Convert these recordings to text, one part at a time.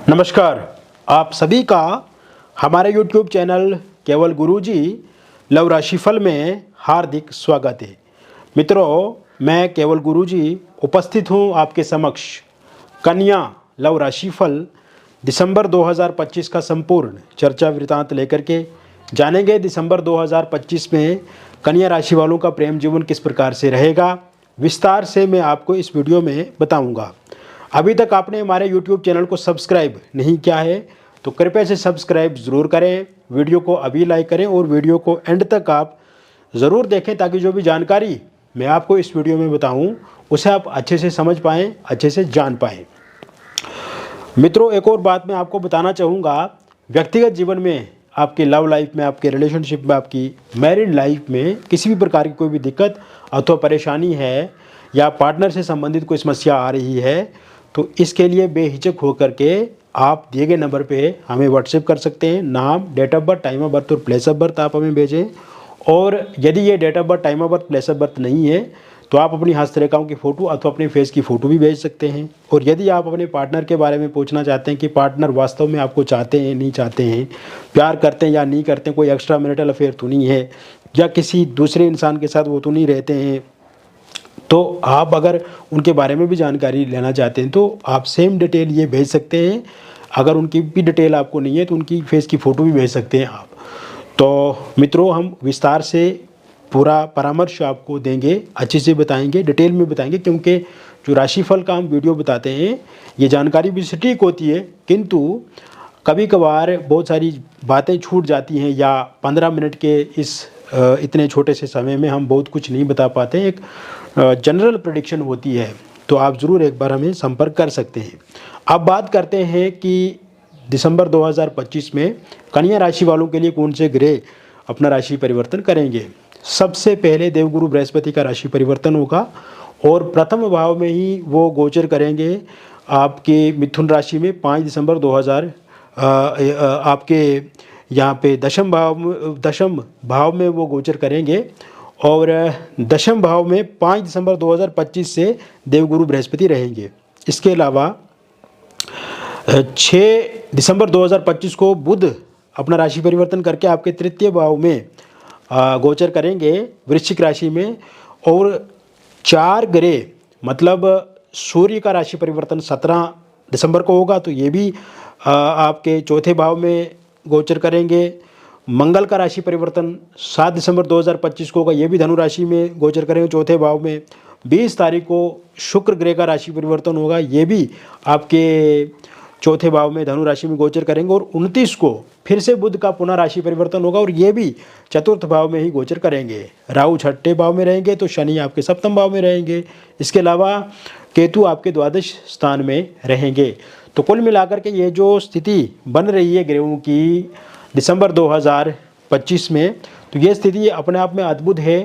नमस्कार। आप सभी का हमारे YouTube चैनल केवल गुरुजी लव राशिफल में हार्दिक स्वागत है। मित्रों, मैं केवल गुरुजी उपस्थित हूँ आपके समक्ष कन्या लव राशिफल दिसंबर 2025 का संपूर्ण चर्चा वृतांत लेकर के जानेंगे। दिसंबर 2025 में कन्या राशि वालों का प्रेम जीवन किस प्रकार से रहेगा, विस्तार से मैं आपको इस वीडियो में बताऊंगा। अभी तक आपने हमारे YouTube चैनल को सब्सक्राइब नहीं किया है तो कृपया से सब्सक्राइब ज़रूर करें, वीडियो को अभी लाइक करें और वीडियो को एंड तक आप ज़रूर देखें ताकि जो भी जानकारी मैं आपको इस वीडियो में बताऊं उसे आप अच्छे से समझ पाएँ, अच्छे से जान पाएँ। मित्रों, एक और बात मैं आपको बताना चाहूँगा। व्यक्तिगत जीवन में, आपके लव लाइफ में, आपके रिलेशनशिप में, आपकी मैरिड लाइफ में किसी भी प्रकार की कोई भी दिक्कत अथवा परेशानी है या पार्टनर से संबंधित कोई समस्या आ रही है तो इसके लिए बेहिचक होकर के आप दिए गए नंबर पे हमें व्हाट्सएप कर सकते हैं। नाम, date of birth, time of birth और प्लेस ऑफ बर्थ आप हमें भेजें। और यदि ये date of birth, time of birth, place of birth नहीं है तो आप अपनी हस्तरेखाओं की फ़ोटो अथवा अपने फेस की फ़ोटो भी भेज सकते हैं। और यदि आप अपने पार्टनर के बारे में पूछना चाहते हैं कि पार्टनर वास्तव में आपको चाहते हैं, नहीं चाहते हैं, प्यार करते हैं या नहीं करते हैं, कोई एक्स्ट्रा मैरिटल अफेयर तो नहीं है या किसी दूसरे इंसान के साथ वो तो नहीं रहते हैं, तो आप अगर उनके बारे में भी जानकारी लेना चाहते हैं तो आप सेम डिटेल ये भेज सकते हैं। अगर उनकी भी डिटेल आपको नहीं है तो उनकी फेस की फ़ोटो भी भेज सकते हैं आप। तो मित्रों, हम विस्तार से पूरा परामर्श आपको देंगे, अच्छे से बताएंगे, डिटेल में बताएंगे, क्योंकि जो राशिफल का हम वीडियो बताते हैं ये जानकारी भी सटीक होती है, किंतु कभी कभार बहुत सारी बातें छूट जाती हैं या 15 मिनट के इस इतने छोटे से समय में हम बहुत कुछ नहीं बता पाते। एक जनरल प्रेडिक्शन होती है, तो आप ज़रूर एक बार हमें संपर्क कर सकते हैं। अब बात करते हैं कि दिसंबर 2025 में कन्या राशि वालों के लिए कौन से ग्रह अपना राशि परिवर्तन करेंगे। सबसे पहले देवगुरु बृहस्पति का राशि परिवर्तन होगा और प्रथम भाव में ही वो गोचर करेंगे आपके मिथुन राशि में 5 दिसंबर 2000 आपके यहाँ पे दशम भाव में वो गोचर करेंगे और दशम भाव में 5 दिसंबर 2025 से देवगुरु बृहस्पति रहेंगे। इसके अलावा 6 दिसंबर 2025 को बुध अपना राशि परिवर्तन करके आपके तृतीय भाव में गोचर करेंगे वृश्चिक राशि में। और 4 ग्रह मतलब सूर्य का राशि परिवर्तन 17 दिसंबर को होगा तो ये भी आपके चौथे भाव में गोचर करेंगे। मंगल का राशि परिवर्तन 7 दिसंबर 2025 को होगा, ये भी धनु राशि में गोचर करेंगे चौथे भाव में। 20 तारीख को शुक्र ग्रह का राशि परिवर्तन होगा, ये भी आपके चौथे भाव में धनु राशि में गोचर करेंगे। और 29 को फिर से बुध का पुनः राशि परिवर्तन होगा और ये भी चतुर्थ भाव में ही गोचर करेंगे। राहु छठे भाव में रहेंगे तो शनि आपके सप्तम भाव में रहेंगे। इसके अलावा केतु आपके द्वादश स्थान में रहेंगे। तो कुल मिलाकर के ये जो स्थिति बन रही है ग्रहों की दिसंबर 2025 में, तो ये स्थिति अपने आप में अद्भुत है।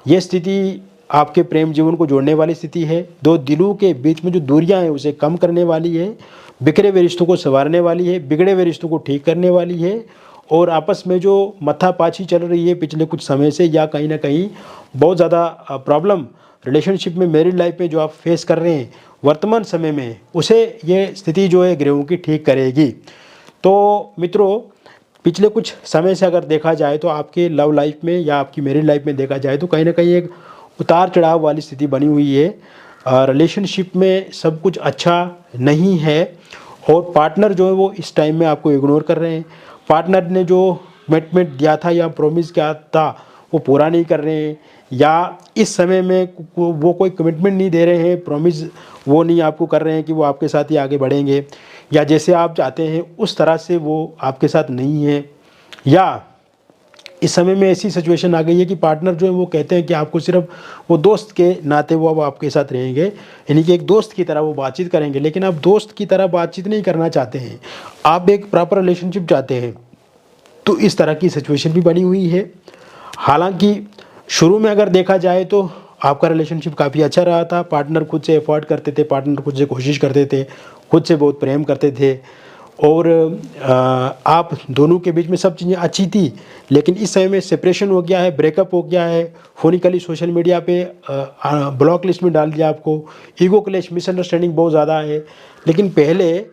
ये स्थिति आपके प्रेम जीवन को जोड़ने वाली स्थिति है। दो दिलों के बीच में जो दूरियां हैं उसे कम करने वाली है, बिखरे हुए रिश्तों को संवारने वाली है, बिगड़े हुए रिश्तों को ठीक करने वाली है। और आपस में जो मत्थापाछी चल रही है पिछले कुछ समय से या कहीं ना कहीं बहुत ज़्यादा प्रॉब्लम रिलेशनशिप में, मैरिड लाइफ में जो आप फेस कर रहे हैं वर्तमान समय में, उसे ये स्थिति जो है ग्रहों की ठीक करेगी। तो मित्रों, पिछले कुछ समय से अगर देखा जाए तो आपके लव लाइफ में या आपकी मैरिड लाइफ में देखा जाए तो कहीं ना कहीं एक उतार चढ़ाव वाली स्थिति बनी हुई है। रिलेशनशिप में सब कुछ अच्छा नहीं है और पार्टनर जो है वो इस टाइम में आपको इग्नोर कर रहे हैं। पार्टनर ने जो कमिटमेंट दिया था या प्रॉमिस किया था वो पूरा नहीं कर रहे हैं, या इस समय में वो कोई कमिटमेंट नहीं दे रहे हैं, प्रॉमिस वो नहीं आपको कर रहे हैं कि वो आपके साथ ही आगे बढ़ेंगे, या जैसे आप चाहते हैं उस तरह से वो आपके साथ नहीं है। या इस समय में ऐसी सिचुएशन आ गई है कि पार्टनर जो है वो कहते हैं कि आपको सिर्फ वो दोस्त के नाते वो अब आपके साथ रहेंगे, यानी कि एक दोस्त की तरह वो बातचीत करेंगे। लेकिन आप दोस्त की तरह बातचीत नहीं करना चाहते हैं, आप एक प्रॉपर रिलेशनशिप चाहते हैं। तो इस तरह की सिचुएशन भी बनी हुई है। हालांकि शुरू में अगर देखा जाए तो आपका रिलेशनशिप काफ़ी अच्छा रहा था, पार्टनर खुद से एफर्ट करते थे, पार्टनर खुद से कोशिश करते थे, खुद से बहुत प्रेम करते थे और आप दोनों के बीच में सब चीज़ें अच्छी थी। लेकिन इस समय में सेपरेशन हो गया है, ब्रेकअप हो गया है, फोनिकली सोशल मीडिया पे ब्लॉक लिस्ट में डाल दिया आपको, ईगो क्लैश, मिसअंडरस्टैंडिंग बहुत ज़्यादा है। लेकिन पहले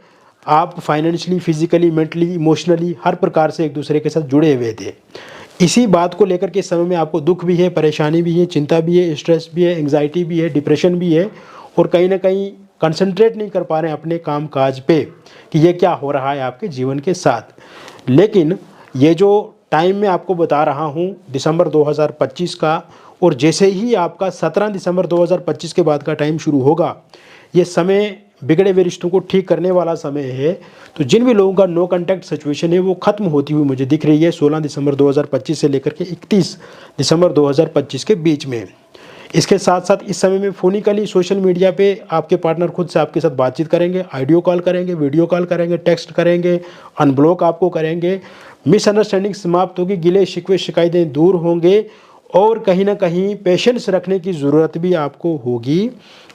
आप फाइनेंशियली, फिजिकली, मेंटली, इमोशनली हर प्रकार से एक दूसरे के साथ जुड़े हुए थे। इसी बात को लेकर के इस समय में आपको दुख भी है, परेशानी भी है, चिंता भी है, स्ट्रेस भी है, एंग्जाइटी भी है, डिप्रेशन भी है, और कहीं ना कहीं कंसंट्रेट नहीं कर पा रहे हैं अपने काम काज पे कि ये क्या हो रहा है आपके जीवन के साथ। लेकिन ये जो टाइम मैं आपको बता रहा हूँ दिसंबर 2025 का, और जैसे ही आपका 17 दिसंबर 2025 के बाद का टाइम शुरू होगा, ये समय बिगड़े हुए रिश्तों को ठीक करने वाला समय है। तो जिन भी लोगों का नो कांटेक्ट सिचुएशन है वो ख़त्म होती हुई मुझे दिख रही है 16 दिसंबर 2025 से लेकर के 31 दिसंबर 2025 के बीच में। इसके साथ साथ इस समय में फोनिकली सोशल मीडिया पे आपके पार्टनर खुद से आपके साथ बातचीत करेंगे, ऑडियो कॉल करेंगे, वीडियो कॉल करेंगे, टेक्स्ट करेंगे, अनब्लॉक आपको करेंगे, मिसअंडरस्टैंडिंग समाप्त होगी, गिले शिकवे शिकायतें दूर होंगे, और कहीं ना कहीं पेशेंस रखने की ज़रूरत भी आपको होगी।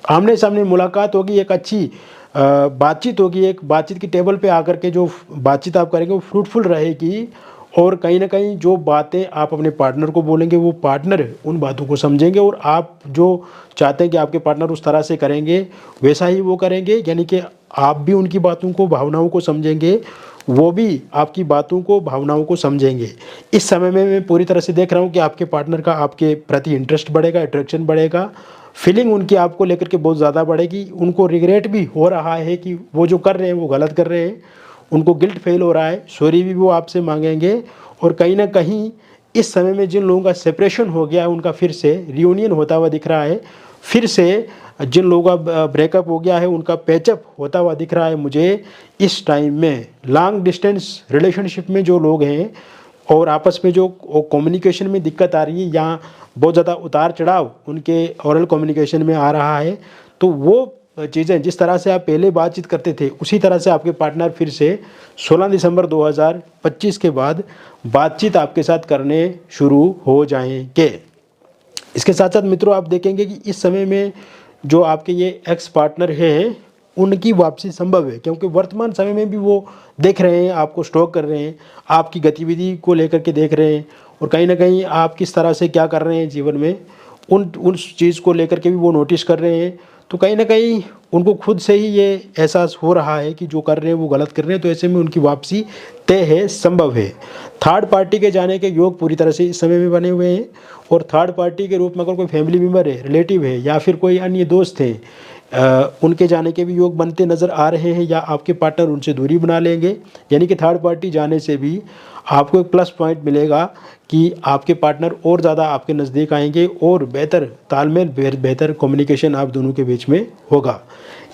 आमने सामने मुलाकात होगी, एक अच्छी बातचीत होगी, एक बातचीत की टेबल पे आकर के जो बातचीत आप करेंगे वो फ्रूटफुल रहेगी, और कहीं ना कहीं जो बातें आप अपने पार्टनर को बोलेंगे वो पार्टनर उन बातों को समझेंगे, और आप जो चाहते हैं कि आपके पार्टनर उस तरह से करेंगे वैसा ही वो करेंगे। यानी कि आप भी उनकी बातों को, भावनाओं को समझेंगे, वो भी आपकी बातों को, भावनाओं को समझेंगे। इस समय में मैं पूरी तरह से देख रहा हूँ कि आपके पार्टनर का आपके प्रति इंटरेस्ट बढ़ेगा, अट्रैक्शन बढ़ेगा, फीलिंग उनकी आपको लेकर के बहुत ज़्यादा बढ़ेगी। उनको रिग्रेट भी हो रहा है कि वो जो कर रहे हैं वो गलत कर रहे हैं, उनको गिल्ट फील हो रहा है, सॉरी भी वो आपसे मांगेंगे। और कहीं ना कहीं इस समय में जिन लोगों का सेपरेशन हो गया है उनका फिर से रियूनियन होता हुआ दिख रहा है, फिर से जिन लोगों का ब्रेकअप हो गया है उनका पैचअप होता हुआ दिख रहा है मुझे इस टाइम में। लॉन्ग डिस्टेंस रिलेशनशिप में जो लोग हैं और आपस में जो कम्युनिकेशन में दिक्कत आ रही है या बहुत ज़्यादा उतार चढ़ाव उनके ओरल कम्युनिकेशन में आ रहा है, तो वो चीज़ें जिस तरह से आप पहले बातचीत करते थे उसी तरह से आपके पार्टनर फिर से 16 दिसंबर 2025 के बाद बातचीत आपके साथ करने शुरू हो जाएंगे। इसके साथ साथ मित्रों आप देखेंगे कि इस समय में जो आपके ये एक्स पार्टनर हैं उनकी वापसी संभव है, क्योंकि वर्तमान समय में भी वो देख रहे हैं, आपको स्टॉक कर रहे हैं, आपकी गतिविधि को लेकर के देख रहे हैं, और कहीं ना कहीं आप किस तरह से क्या कर रहे हैं जीवन में उन चीज़ को लेकर के भी वो नोटिस कर रहे हैं। तो कहीं ना कहीं उनको खुद से ही ये एहसास हो रहा है कि जो कर रहे हैं वो गलत कर रहे हैं, तो ऐसे में उनकी वापसी तय है, संभव है। थर्ड पार्टी के जाने के योग पूरी तरह से इस समय में बने हुए हैं, और थर्ड पार्टी के रूप में अगर कोई फैमिली मेम्बर है, रिलेटिव है, या फिर कोई अन्य दोस्त हैं, उनके जाने के भी योग बनते नज़र आ रहे हैं, या आपके पार्टनर उनसे दूरी बना लेंगे। यानी कि थर्ड पार्टी जाने से भी आपको एक प्लस पॉइंट मिलेगा कि आपके पार्टनर और ज़्यादा आपके नज़दीक आएंगे, और बेहतर तालमेल, बेहतर कम्युनिकेशन आप दोनों के बीच में होगा।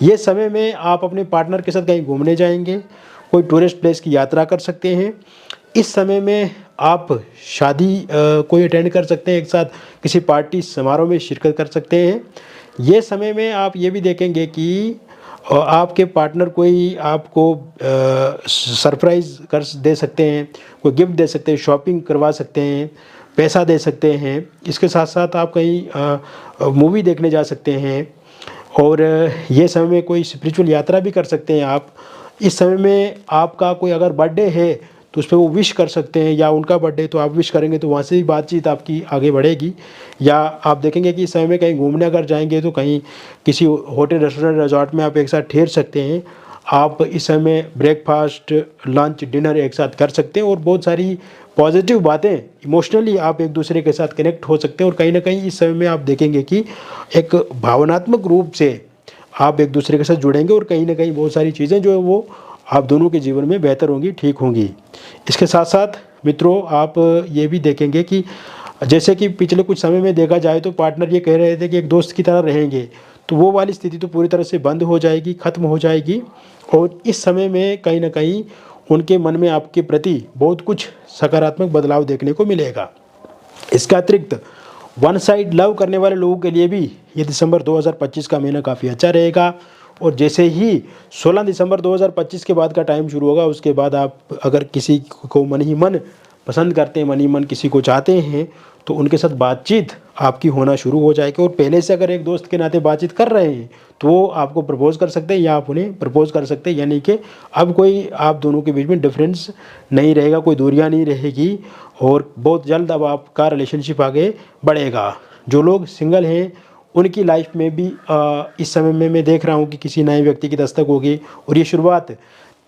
ये समय में आप अपने पार्टनर के साथ कहीं घूमने जाएंगे, कोई टूरिस्ट प्लेस की यात्रा कर सकते हैं। इस समय में आप शादी कोई अटेंड कर सकते हैं, एक साथ किसी पार्टी समारोह में शिरकत कर सकते हैं। ये समय में आप ये भी देखेंगे कि आपके पार्टनर कोई आपको सरप्राइज़ कर दे सकते हैं, कोई गिफ्ट दे सकते हैं, शॉपिंग करवा सकते हैं, पैसा दे सकते हैं। इसके साथ साथ आप कहीं मूवी देखने जा सकते हैं, और ये समय में कोई स्पिरिचुअल यात्रा भी कर सकते हैं आप। इस समय में आपका कोई अगर बर्थडे है तो उस पर वो विश कर सकते हैं, या उनका बर्थडे तो आप विश करेंगे तो वहाँ से भी बातचीत आपकी आगे बढ़ेगी। या आप देखेंगे कि इस समय में कहीं घूमने अगर जाएंगे तो कहीं किसी होटल, रेस्टोरेंट, रिजॉर्ट में आप एक साथ ठहर सकते हैं। आप इस समय ब्रेकफास्ट, लंच, डिनर एक साथ कर सकते हैं, और बहुत सारी पॉजिटिव बातें, इमोशनली आप एक दूसरे के साथ कनेक्ट हो सकते हैं। और कहीं ना कहीं इस समय में आप देखेंगे कि एक भावनात्मक रूप से आप एक दूसरे के साथ जुड़ेंगे, और कहीं ना कहीं बहुत सारी चीज़ें जो है वो आप दोनों के जीवन में बेहतर होंगी, ठीक होंगी। इसके साथ साथ मित्रों आप ये भी देखेंगे कि जैसे कि पिछले कुछ समय में देखा जाए तो पार्टनर ये कह रहे थे कि एक दोस्त की तरह रहेंगे, तो वो वाली स्थिति तो पूरी तरह से बंद हो जाएगी, ख़त्म हो जाएगी। और इस समय में कहीं ना कहीं उनके मन में आपके प्रति बहुत कुछ सकारात्मक बदलाव देखने को मिलेगा। इसका अतिरिक्त वन साइड लव करने वाले लोगों के लिए भी ये दिसंबर 2025 का महीना काफ़ी अच्छा रहेगा। और जैसे ही 16 दिसंबर 2025 के बाद का टाइम शुरू होगा, उसके बाद आप अगर किसी को मन ही मन पसंद करते हैं, मन ही मन किसी को चाहते हैं, तो उनके साथ बातचीत आपकी होना शुरू हो जाएगी। और पहले से अगर एक दोस्त के नाते बातचीत कर रहे हैं तो वो आपको प्रपोज़ कर सकते हैं, या आप उन्हें प्रपोज़ कर सकते हैं। यानी कि अब कोई आप दोनों के बीच में डिफरेंस नहीं रहेगा, कोई दूरियां नहीं रहेगी, और बहुत जल्द अब आपका रिलेशनशिप आगे बढ़ेगा। जो लोग सिंगल हैं उनकी लाइफ में भी इस समय में मैं देख रहा हूँ कि किसी नए व्यक्ति की दस्तक होगी, और ये शुरुआत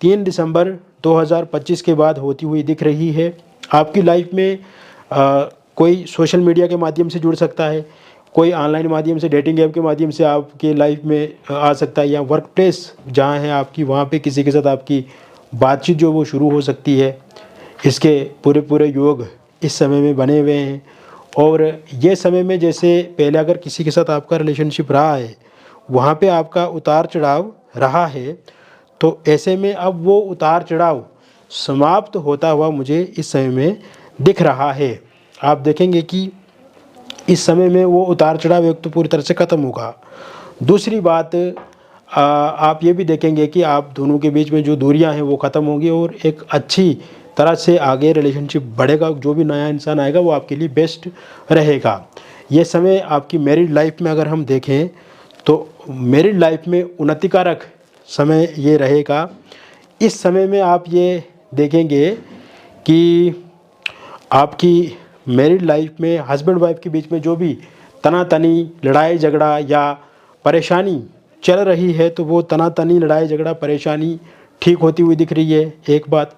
3 दिसंबर 2025 के बाद होती हुई दिख रही है। आपकी लाइफ में कोई सोशल मीडिया के माध्यम से जुड़ सकता है, कोई ऑनलाइन माध्यम से, डेटिंग ऐप के माध्यम से आपके लाइफ में आ सकता है, या वर्क प्लेस जहाँ है आपकी वहाँ पे किसी के साथ आपकी बातचीत जो वो शुरू हो सकती है। इसके पूरे पूरे योग इस समय में बने हुए हैं। और ये समय में जैसे पहले अगर किसी के साथ आपका रिलेशनशिप रहा है, वहाँ पे आपका उतार चढ़ाव रहा है, तो ऐसे में अब वो उतार चढ़ाव समाप्त होता हुआ मुझे इस समय में दिख रहा है। आप देखेंगे कि इस समय में वो उतार चढ़ाव एक तो पूरी तरह से ख़त्म होगा। दूसरी बात, आप ये भी देखेंगे कि आप दोनों के बीच में जो दूरियां हैं वो ख़त्म होंगी और एक अच्छी तरह से आगे रिलेशनशिप बढ़ेगा। जो भी नया इंसान आएगा वो आपके लिए बेस्ट रहेगा। ये समय आपकी मैरिड लाइफ में अगर हम देखें तो मैरिड लाइफ में उन्नतिकारक समय ये रहेगा। इस समय में आप ये देखेंगे कि आपकी मैरिड लाइफ में हस्बैंड वाइफ के बीच में जो भी तनातनी, लड़ाई झगड़ा या परेशानी चल रही है, तो वो तनातनी, लड़ाई झगड़ा, परेशानी ठीक होती हुई दिख रही है, एक बात।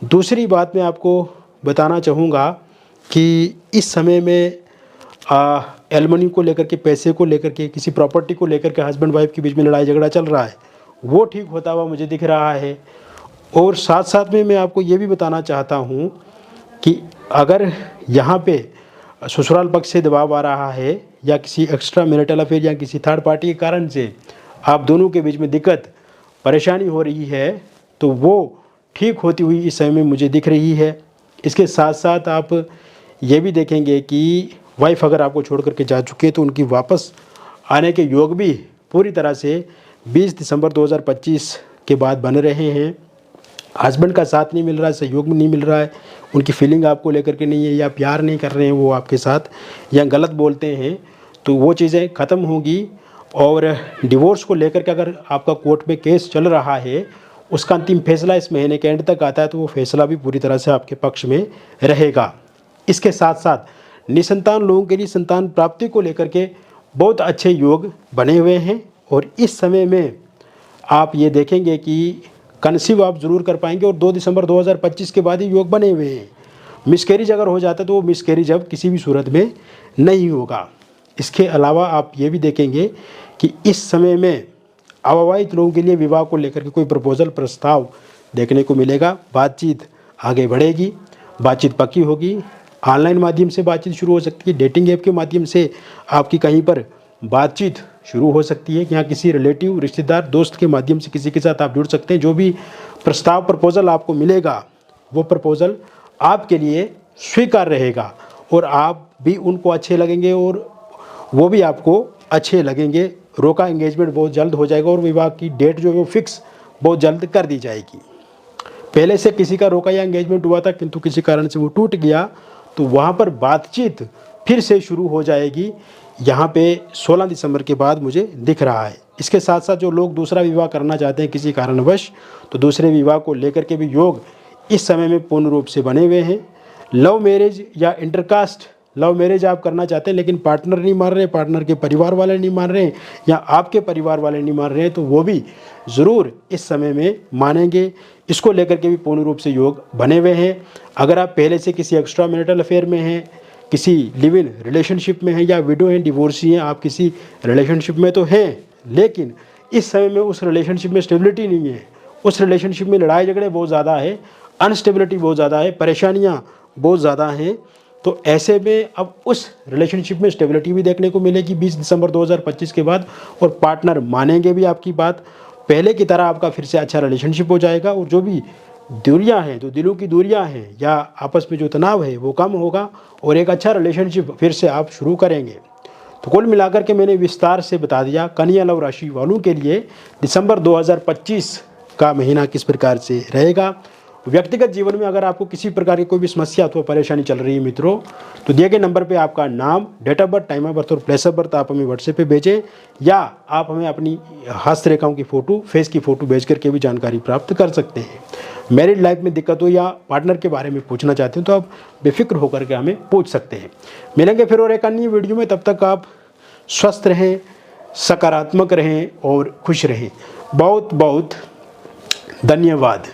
दूसरी बात मैं आपको बताना चाहूँगा कि इस समय में एलमनी को लेकर के, पैसे को लेकर के, किसी प्रॉपर्टी को लेकर के हस्बैंड वाइफ के बीच में लड़ाई झगड़ा चल रहा है, वो ठीक होता हुआ मुझे दिख रहा है। और साथ साथ में मैं आपको ये भी बताना चाहता हूँ कि अगर यहाँ पे ससुराल पक्ष से दबाव आ रहा है या किसी एक्स्ट्रा मैरिटल अफेयर या किसी थर्ड पार्टी के कारण से आप दोनों के बीच में दिक्कत, परेशानी हो रही है, तो वो ठीक होती हुई इस समय में मुझे दिख रही है। इसके साथ साथ आप ये भी देखेंगे कि वाइफ अगर आपको छोड़ करके जा चुके हैं तो उनकी वापस आने के योग भी पूरी तरह से 20 दिसंबर 2025 के बाद बन रहे हैं। हस्बैंड का साथ नहीं मिल रहा है, सहयोग नहीं मिल रहा है, उनकी फीलिंग आपको लेकर के नहीं है, या प्यार नहीं कर रहे हैं वो आपके साथ, या गलत बोलते हैं, तो वो चीज़ें ख़त्म होंगी। और डिवोर्स को लेकर के अगर आपका कोर्ट में केस चल रहा है, उसका अंतिम फैसला इस महीने के एंड तक आता है, तो वो फैसला भी पूरी तरह से आपके पक्ष में रहेगा। इसके साथ साथ निसंतान लोगों के लिए संतान प्राप्ति को लेकर के बहुत अच्छे योग बने हुए हैं। और इस समय में आप ये देखेंगे कि कंसीव आप ज़रूर कर पाएंगे। और 2 दिसंबर 2025 के बाद ही योग बने हुए हैं। मिसकैरेज अगर हो जाता है तो वो मिसकैरेज अब किसी भी सूरत में नहीं होगा। इसके अलावा आप ये भी देखेंगे कि इस समय में अविवाहित लोगों के लिए विवाह को लेकर के कोई प्रपोजल, प्रस्ताव देखने को मिलेगा। बातचीत आगे बढ़ेगी, बातचीत पक्की होगी। ऑनलाइन माध्यम से बातचीत शुरू हो सकती है, डेटिंग ऐप के माध्यम से आपकी कहीं पर बातचीत शुरू हो सकती है, यहाँ किसी रिलेटिव, रिश्तेदार, दोस्त के माध्यम से किसी के साथ आप जुड़ सकते हैं। जो भी प्रस्ताव, प्रपोजल आपको मिलेगा, वो प्रपोजल आपके लिए स्वीकार रहेगा और आप भी उनको अच्छे लगेंगे और वो भी आपको अच्छे लगेंगे। रोका एंगेजमेंट बहुत जल्द हो जाएगा और विवाह की डेट जो है वो फिक्स बहुत जल्द कर दी जाएगी। पहले से किसी का रोका या एंगेजमेंट हुआ था किंतु किसी कारण से वो टूट गया, तो वहाँ पर बातचीत फिर से शुरू हो जाएगी। यहाँ पे 16 दिसंबर के बाद मुझे दिख रहा है। इसके साथ साथ जो लोग दूसरा विवाह करना चाहते हैं किसी कारणवश, तो दूसरे विवाह को लेकर के भी योग इस समय में पूर्ण रूप से बने हुए हैं। लव मैरिज या इंटरकास्ट लव मैरिज आप करना चाहते हैं लेकिन पार्टनर नहीं मान रहे, पार्टनर के परिवार वाले नहीं मान रहे, या आपके परिवार वाले नहीं मान रहे हैं, तो वो भी ज़रूर इस समय में मानेंगे। इसको लेकर के भी पूर्ण रूप से योग बने हुए हैं। अगर आप पहले से किसी एक्स्ट्रा मैरिटल अफेयर में हैं, किसी लिव इन रिलेशनशिप में हैं, या विडो हैं, डिवोर्सी हैं, आप किसी रिलेशनशिप में तो हैं लेकिन इस समय में उस रिलेशनशिप में स्टेबिलिटी नहीं है, उस रिलेशनशिप में लड़ाई झगड़े बहुत ज़्यादा है, अनस्टेबिलिटी बहुत ज़्यादा है, परेशानियाँ बहुत ज़्यादा हैं, तो ऐसे में अब उस रिलेशनशिप में स्टेबिलिटी भी देखने को मिलेगी 20 दिसंबर 2025 के बाद। और पार्टनर मानेंगे भी आपकी बात, पहले की तरह आपका फिर से अच्छा रिलेशनशिप हो जाएगा। और जो भी दूरियां हैं, जो दिलों की दूरियां हैं या आपस में जो तनाव है वो कम होगा और एक अच्छा रिलेशनशिप फिर से आप शुरू करेंगे। तो कुल मिलाकर के मैंने विस्तार से बता दिया कन्या लव राशि वालों के लिए दिसंबर 2025 का महीना किस प्रकार से रहेगा। व्यक्तिगत जीवन में अगर आपको किसी प्रकार की कोई भी समस्या अथवा परेशानी चल रही है मित्रों, तो दिए गए नंबर पे आपका नाम, date of birth, time of birth और प्लेस ऑफ बर्थ आप हमें व्हाट्सएप पे भेजें, या आप हमें अपनी हस्तरेखाओं की फ़ोटो, फेस की फ़ोटो भेज करके भी जानकारी प्राप्त कर सकते हैं। मैरिड लाइफ में दिक्कत हो या पार्टनर के बारे में पूछना चाहते हैं तो आप बेफिक्र होकर के हमें पूछ सकते हैं। मिलेंगे फिर और एक अन्य वीडियो में, तब तक आप स्वस्थ रहें, सकारात्मक रहें और खुश रहें। बहुत बहुत धन्यवाद।